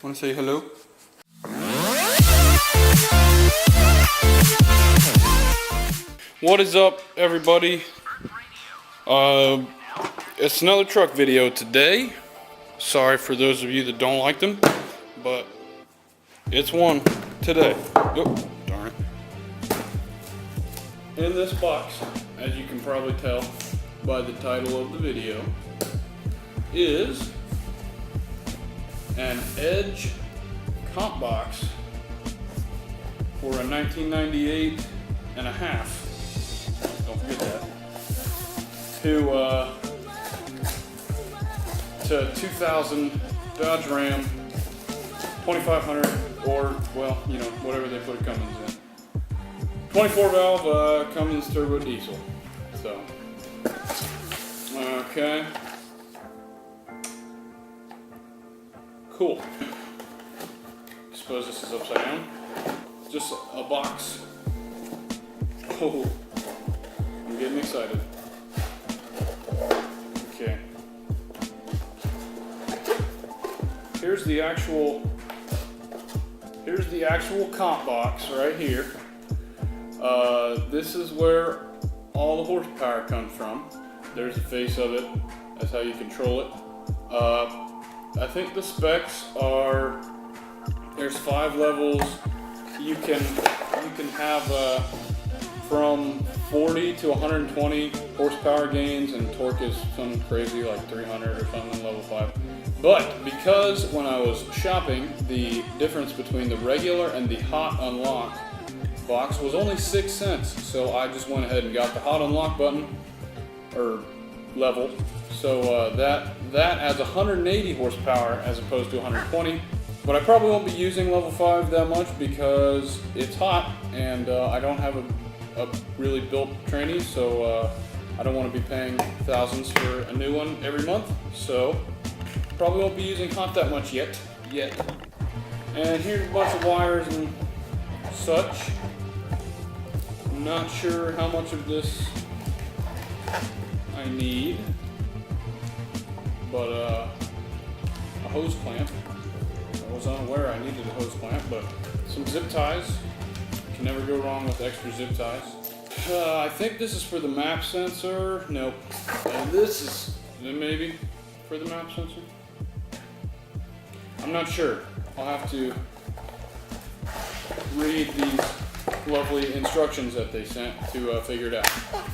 Want to say hello? What is up, everybody? It's another truck video today. Sorry for those of you that don't like them, but it's one today. Oh, darn it. In this box, as you can probably tell by the title of the video, is an Edge comp box for a 1998 and a half. Don't forget that. To 2000 Dodge Ram 2500, or well, you know, whatever they put a Cummins in. 24 valve Cummins turbo diesel. So, okay. Cool. Suppose this is upside down. Just a box. Oh, I'm getting excited. Okay. Here's the actual comp box right here. This is where all the horsepower comes from. There's the face of it. That's how you control it. I think the specs are, there's 5 levels. You can have from 40 to 120 horsepower gains, and torque is some crazy like 300 or something, level 5. But because when I was shopping, the difference between the regular and the hot unlock box was only 6 cents, so I just went ahead and got the hot unlock button, or level. So that adds 180 horsepower as opposed to 120. But I probably won't be using level 5 that much because it's hot and I don't have a really built tranny, so I don't want to be paying thousands for a new one every month. So probably won't be using hot that much yet. And here's a bunch of wires and such. I'm not sure how much of this I need, but a hose clamp. I was unaware I needed a hose clamp, but some zip ties. You can never go wrong with extra zip ties. I think this is for the map sensor. Nope. And this is maybe for the map sensor. I'm not sure. I'll have to read these lovely instructions that they sent to figure it out.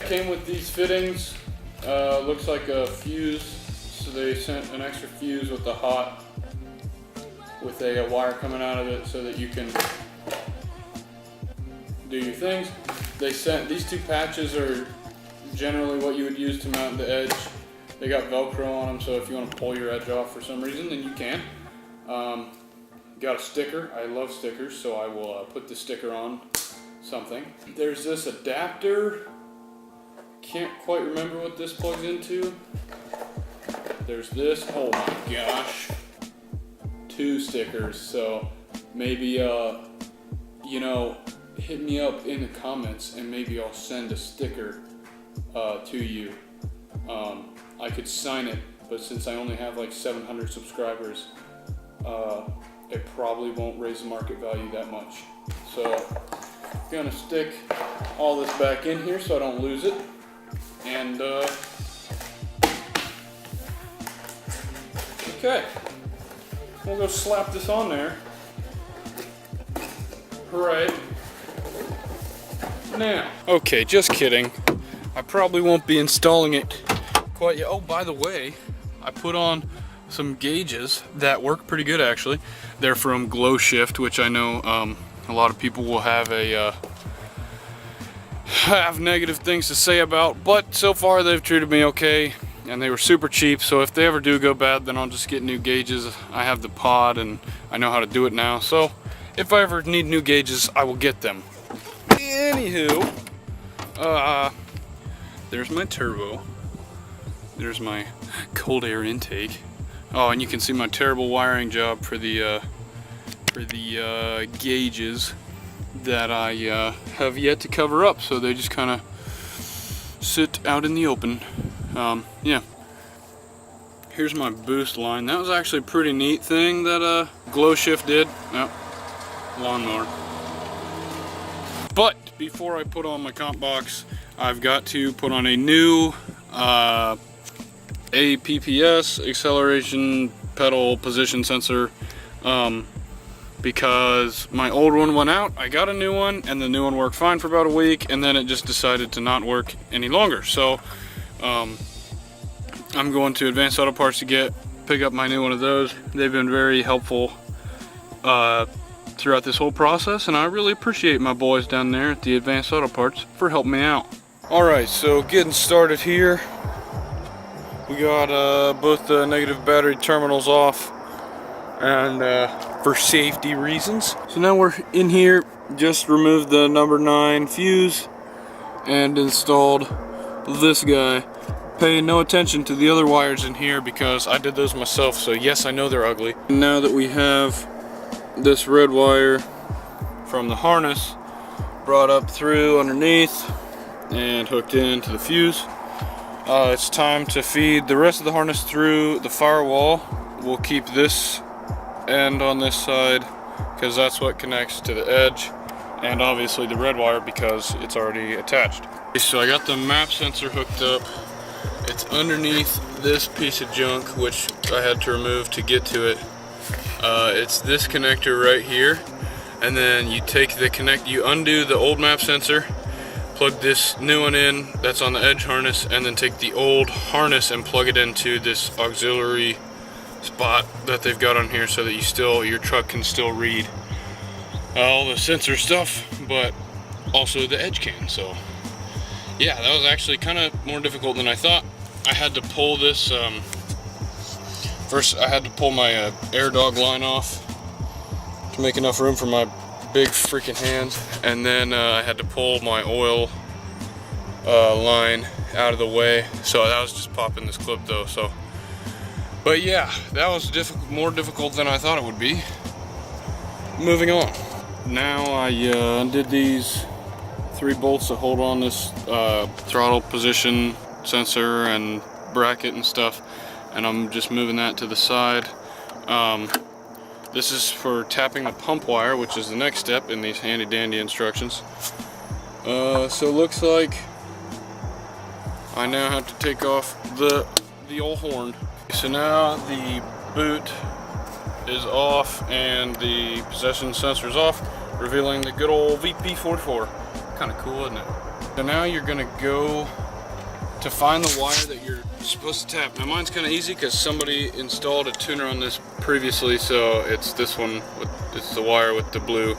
Came with these fittings. Looks like a fuse. So they sent an extra fuse with the hot, with a wire coming out of it so that you can do your things. They sent these 2 patches are generally what you would use to mount the edge. They got Velcro on them, so if you want to pull your edge off for some reason, then you can. Got a sticker. I love stickers, so I will put the sticker on something. There's this adapter. Can't quite remember what this plugs into. There's this. Oh my gosh. 2 stickers. So maybe you know, hit me up in the comments and maybe I'll send a sticker to you. I could sign it, but since I only have like 700 subscribers, it probably won't raise the market value that much. So I'm gonna stick all this back in here so I don't lose it. And okay, we'll go slap this on there right now. Okay, just kidding. I probably won't be installing it quite yet. Oh, by the way, I put on some gauges that work pretty good actually. They're from Glow Shift, which I know a lot of people will have negative things to say about, but so far they've treated me okay, and they were super cheap. So if they ever do go bad, then I'll just get new gauges. I have the pod and I know how to do it now, so if I ever need new gauges, I will get them. Anywho, there's my turbo. There's my cold air intake. Oh, and you can see my terrible wiring job for the gauges that I have yet to cover up. So they just kind of sit out in the open. Yeah. Here's my boost line. That was actually a pretty neat thing that Glow Shift did. Oh, lawnmower. But before I put on my comp box, I've got to put on a new APPS, acceleration pedal position sensor, because my old one went out. I got a new one, and the new one worked fine for about a week, and then it just decided to not work any longer. So I'm going to Advanced Auto Parts to pick up my new one of those. They've been very helpful throughout this whole process, and I really appreciate my boys down there at the Advanced Auto Parts for helping me out. Alright, so getting started here. We got both the negative battery terminals off, and for safety reasons. So now we're in here, just removed the number 9 fuse and installed this guy. Paying no attention to the other wires in here because I did those myself, so yes, I know they're ugly. Now that we have this red wire from the harness brought up through underneath and hooked into the fuse, it's time to feed the rest of the harness through the firewall. We'll keep this end on this side because that's what connects to the edge, and obviously the red wire because it's already attached. Okay, so I got the map sensor hooked up. It's underneath this piece of junk, which I had to remove to get to it. It's this connector right here, and then you take you undo the old map sensor, plug this new one in that's on the edge harness, and then take the old harness and plug it into this auxiliary spot that they've got on here so that your truck can still read all the sensor stuff, but also the edge can. So yeah, that was actually kind of more difficult than I thought. I had to pull this, first I had to pull my air dog line off to make enough room for my big freaking hands, and then I had to pull my oil line out of the way. So that was just popping this clip though. So, but yeah, that was more difficult than I thought it would be. Moving on. Now I undid these 3 bolts that hold on this throttle position sensor and bracket and stuff, and I'm just moving that to the side. This is for tapping the pump wire, which is the next step in these handy dandy instructions. So it looks like I now have to take off the old horn. So now the boot is off and the possession sensor is off, revealing the good old VP44. Kind of cool, isn't it? So now you're gonna go to find the wire that you're supposed to tap. Now mine's kind of easy because somebody installed a tuner on this previously, so it's this one, it's the wire with the blue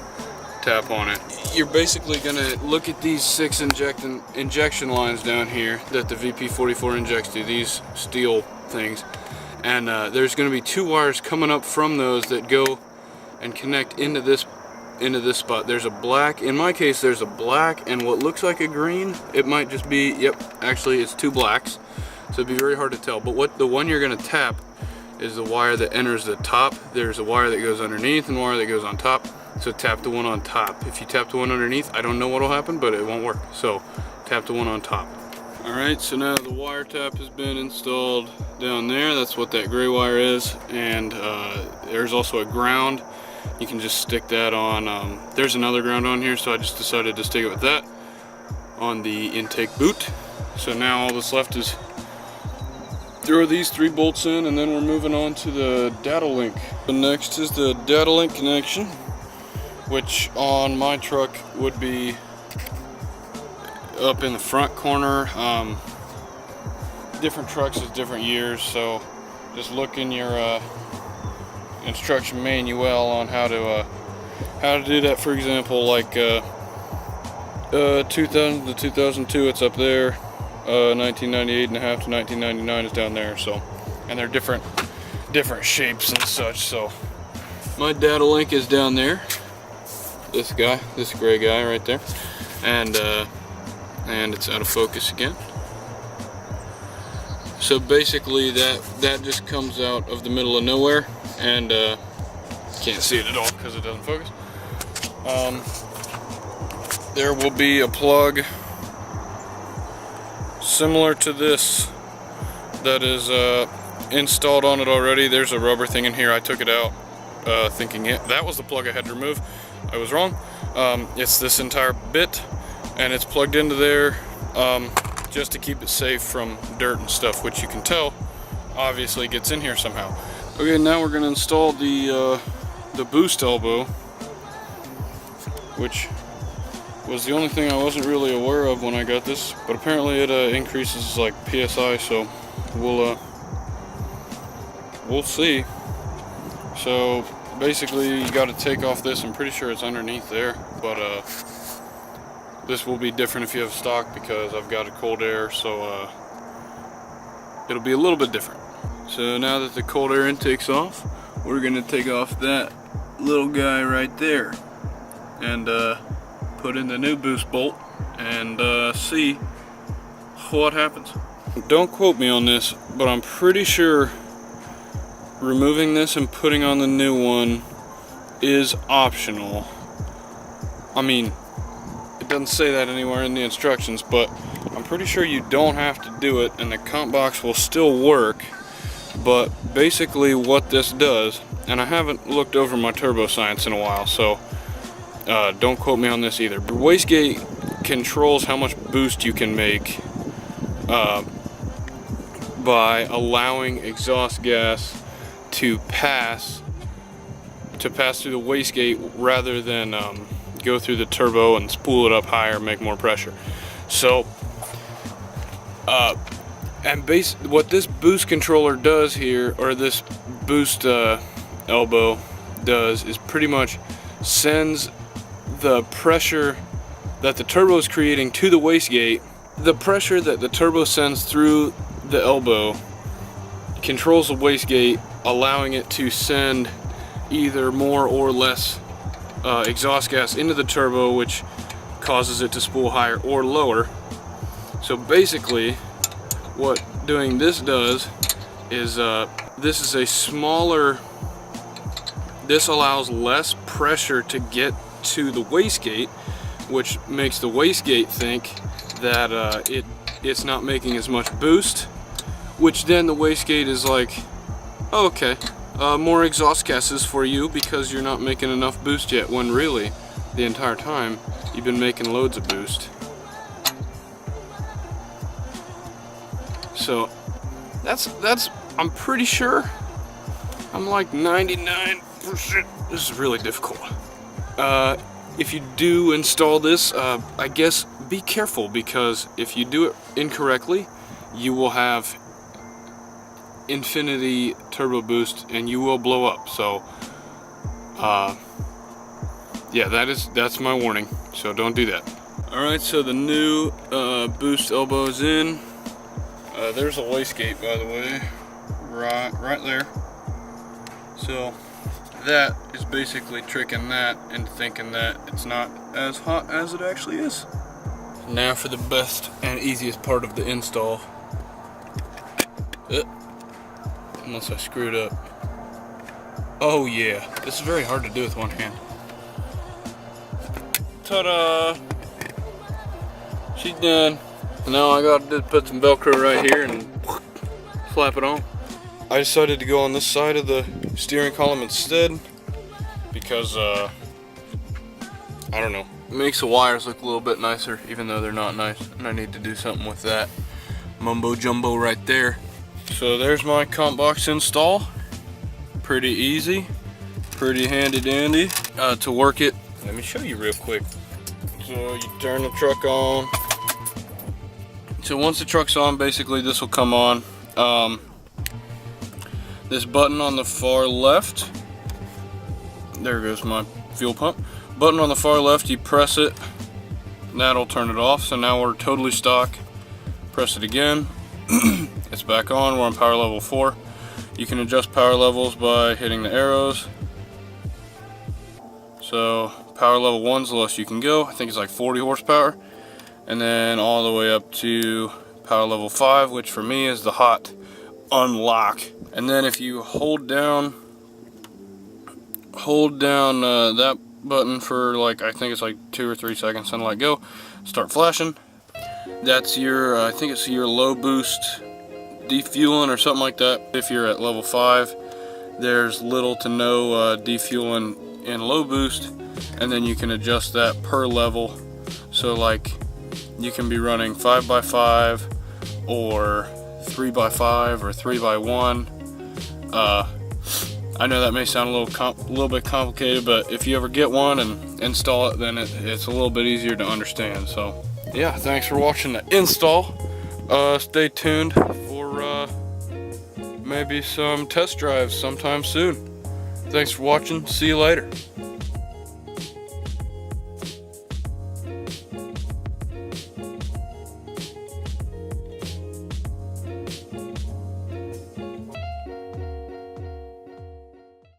tap on it. You're basically gonna look at these 6 injection lines down here that the VP44 injects to, these steel things, and there's gonna be 2 wires coming up from those that go and connect into this spot. There's a black, in my case there's a black and what looks like a green. It might just be, yep, actually it's 2 blacks, so it'd be very hard to tell. But the one you're going to tap is the wire that enters the top. There's a wire that goes underneath and a wire that goes on top, so tap the one on top. If you tap the one underneath, I don't know what will happen, but it won't work, so tap the one on top. Alright, so now the wire tap has been installed down there. That's what that gray wire is, and there's also a ground. You can just stick that on, there's another ground on here, so I just decided to stick it with that on the intake boot. So now all that's left is throw these 3 bolts in, and then we're moving on to the data link. The next is the data link connection, which on my truck would be up in the front corner. Different trucks is different years, so just look in your instruction manual on how to do that. For example, like 2000 to 2002, it's up there. 1998 and a half to 1999 is down there. So, and they're different shapes and such. So, my data link is down there. This gray guy right there, and it's out of focus again. So basically, that just comes out of the middle of nowhere. And can't see it at all because it doesn't focus. There will be a plug similar to this that is installed on it already. There's a rubber thing in here. I took it out thinking that was the plug I had to remove. I was wrong. It's this entire bit, and it's plugged into there just to keep it safe from dirt and stuff, which you can tell obviously gets in here somehow. Okay, now we're going to install the boost elbow, which was the only thing I wasn't really aware of when I got this, but apparently it increases like PSI, so we'll see. So basically you got to take off this. I'm pretty sure it's underneath there, but this will be different if you have stock because I've got a cold air, so it'll be a little bit different. So now that the cold air intake's off, we're going to take off that little guy right there and put in the new boost bolt and see what happens. Don't quote me on this, but I'm pretty sure removing this and putting on the new one is optional. I mean, it doesn't say that anywhere in the instructions, but I'm pretty sure you don't have to do it and the comp box will still work. But basically what this does, and I haven't looked over my turbo science in a while, so don't quote me on this either. But wastegate controls how much boost you can make by allowing exhaust gas to pass through the wastegate rather than go through the turbo and spool it up higher and make more pressure. So what this boost controller does here, or this boost elbow does, is pretty much sends the pressure that the turbo is creating to the wastegate. The pressure that the turbo sends through the elbow controls the wastegate, allowing it to send either more or less exhaust gas into the turbo, which causes it to spool higher or lower. So basically what doing this does is this is a smaller, this allows less pressure to get to the wastegate, which makes the wastegate think that it's not making as much boost, which then the wastegate is like, oh, okay, more exhaust gases for you because you're not making enough boost yet, when really the entire time you've been making loads of boost. So that's I'm pretty sure, I'm like 99%. This is really difficult. If you do install this, I guess be careful, because if you do it incorrectly, you will have infinity turbo boost and you will blow up. So yeah, that's my warning, so don't do that. Alright, so the new boost elbow is in. There's a wastegate, by the way, right there. So that is basically tricking that into thinking that it's not as hot as it actually is. Now for the best and easiest part of the install. Unless I screwed up. Oh yeah, this is very hard to do with one hand. Ta-da! She's done. Now I gotta do put some Velcro right here and slap it on. I decided to go on this side of the steering column instead because I don't know, it makes the wires look a little bit nicer, even though they're not nice, and I need to do something with that mumbo jumbo right there. So there's my comp box install. Pretty easy, pretty handy dandy to work it. Let me show you real quick. So you turn the truck on. So once the truck's on, basically this will come on. This button on the far left, there goes my fuel pump. Button on the far left, you press it, that'll turn it off. So now we're totally stock. Press it again, it's back on. We're on power level 4. You can adjust power levels by hitting the arrows. So power level 1's the lowest you can go. I think it's like 40 horsepower. And then all the way up to power level 5, which for me is the hot unlock. And then if you hold down that button for like, I think it's like 2 or 3 seconds, and let go, start flashing. That's your, I think it's your low boost defueling or something like that. If you're at level 5, there's little to no defueling in low boost, and then you can adjust that per level. So like you can be running 5x5 or 3x5 or 3x1. I know that may sound a little bit complicated, but if you ever get one and install it, then it's a little bit easier to understand. So yeah, thanks for watching the install. Stay tuned for maybe some test drives sometime soon. Thanks for watching. See you later.